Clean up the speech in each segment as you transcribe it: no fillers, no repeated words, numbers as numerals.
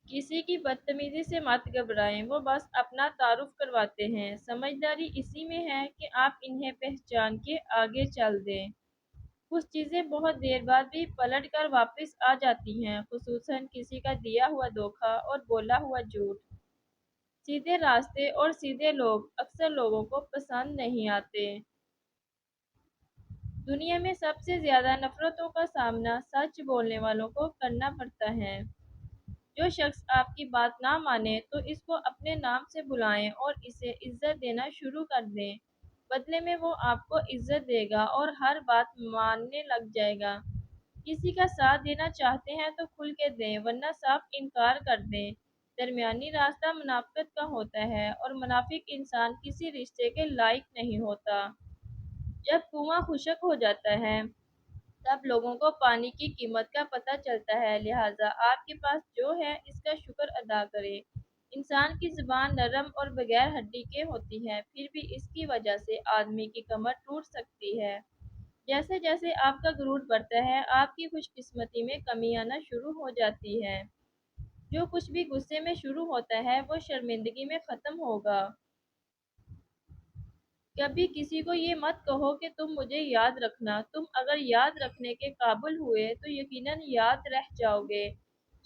किसी की बदतमीजी से मत घबराएं, वो बस अपना तारुफ करवाते हैं। समझदारी इसी में है कि आप इन्हें पहचान के आगे चल दें। कुछ चीज़ें बहुत देर बाद भी पलट कर वापस आ जाती हैं, खुसूसन किसी का दिया हुआ धोखा और बोला हुआ झूठ। सीधे रास्ते और सीधे लोग अक्सर लोगों को पसंद नहीं आते। दुनिया में सबसे ज्यादा नफरतों का सामना सच बोलने वालों को करना पड़ता है। जो शख्स आपकी बात ना माने तो इसको अपने नाम से बुलाएं और इसे इज्जत देना शुरू कर दें। बदले में वो आपको इज्जत देगा और हर बात मानने लग जाएगा। किसी का साथ देना चाहते हैं तो खुल के दें, वरना साफ इनकार कर दें। दरमियानी रास्ता मुनाफिकत का होता है और मुनाफिक इंसान किसी रिश्ते के लायक नहीं होता। जब कुआं खुश्क हो जाता है तब लोगों को पानी की कीमत का पता चलता है। लिहाजा आपके पास जो है इसका शुक्र अदा करें। इंसान की जुबान नरम और बगैर हड्डी के होती है, फिर भी इसकी वजह से आदमी की कमर टूट सकती है। जैसे जैसे आपका गुरूर बढ़ता है, आपकी खुशकिस्मती में कमी आना शुरू हो जाती है। जो कुछ भी गुस्से में शुरू होता है वो शर्मिंदगी में खत्म होगा। कभी किसी को ये मत कहो कि तुम मुझे याद रखना। तुम अगर याद रखने के काबिल हुए तो यकीनन याद रह जाओगे।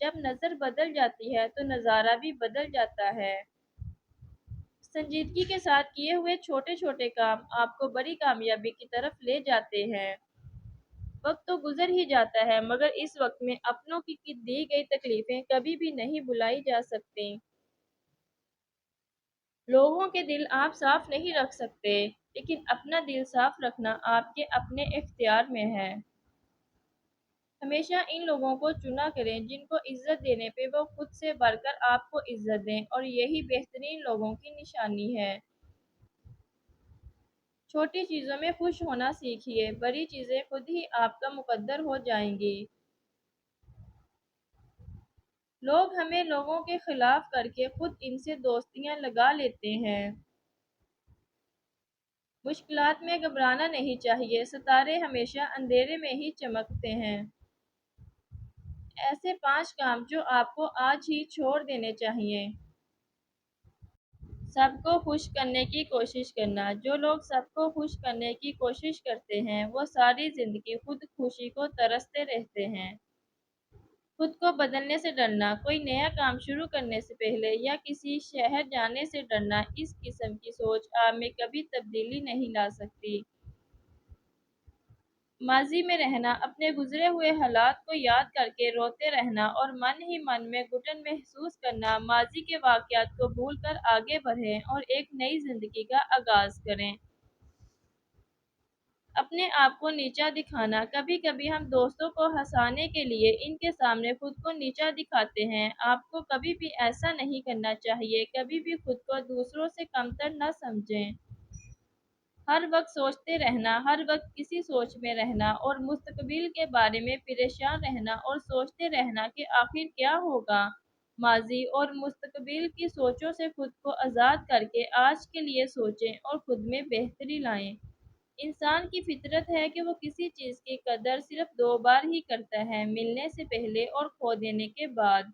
जब नजर बदल जाती है तो नज़ारा भी बदल जाता है। संजीदगी के साथ किए हुए छोटे छोटे काम आपको बड़ी कामयाबी की तरफ ले जाते हैं। वक्त तो गुजर ही जाता है, मगर इस वक्त में अपनों की दी गई तकलीफें कभी भी नहीं भुलाई जा सकती। लोगों के दिल आप साफ नहीं रख सकते, लेकिन अपना दिल साफ रखना आपके अपने इख्तियार में है। हमेशा इन लोगों को चुना करें जिनको इज्जत देने पे वो खुद से बढ़कर आपको इज्जत दें, और यही बेहतरीन लोगों की निशानी है। छोटी चीज़ों में खुश होना सीखिए, बड़ी चीज़ें खुद ही आपका मुकद्दर हो जाएंगी। लोग हमें लोगों के खिलाफ करके खुद इनसे दोस्तियां लगा लेते हैं। मुश्किलात में घबराना नहीं चाहिए, सितारे हमेशा अंधेरे में ही चमकते हैं। ऐसे 5 काम जो आपको आज ही छोड़ देने चाहिए। सबको खुश करने की कोशिश करना। जो लोग सबको खुश करने की कोशिश करते हैं वो सारी जिंदगी खुद खुशी को तरसते रहते हैं। खुद को बदलने से डरना, कोई नया काम शुरू करने से पहले या किसी शहर जाने से डरना, इस किस्म की सोच आप में कभी तब्दीली नहीं ला सकती। माजी में रहना, अपने गुजरे हुए हालात को याद करके रोते रहना और मन ही मन में घुटन महसूस करना। माजी के वाकयात को भूल कर आगे बढ़ें और एक नई जिंदगी का आगाज करें। अपने आप को नीचा दिखाना, कभी कभी हम दोस्तों को हंसाने के लिए इनके सामने खुद को नीचा दिखाते हैं। आपको कभी भी ऐसा नहीं करना चाहिए। कभी भी खुद को दूसरों से कमतर न समझें। हर वक्त सोचते रहना, हर वक्त किसी सोच में रहना और मुस्तकबिल के बारे में परेशान रहना और सोचते रहना कि आखिर क्या होगा। माजी और मुस्तकबिल की सोचों से खुद को आज़ाद करके आज के लिए सोचें और खुद में बेहतरी लाएं। इंसान की फितरत है कि वो किसी चीज़ की कदर सिर्फ 2 बार ही करता है, मिलने से पहले और खो देने के बाद।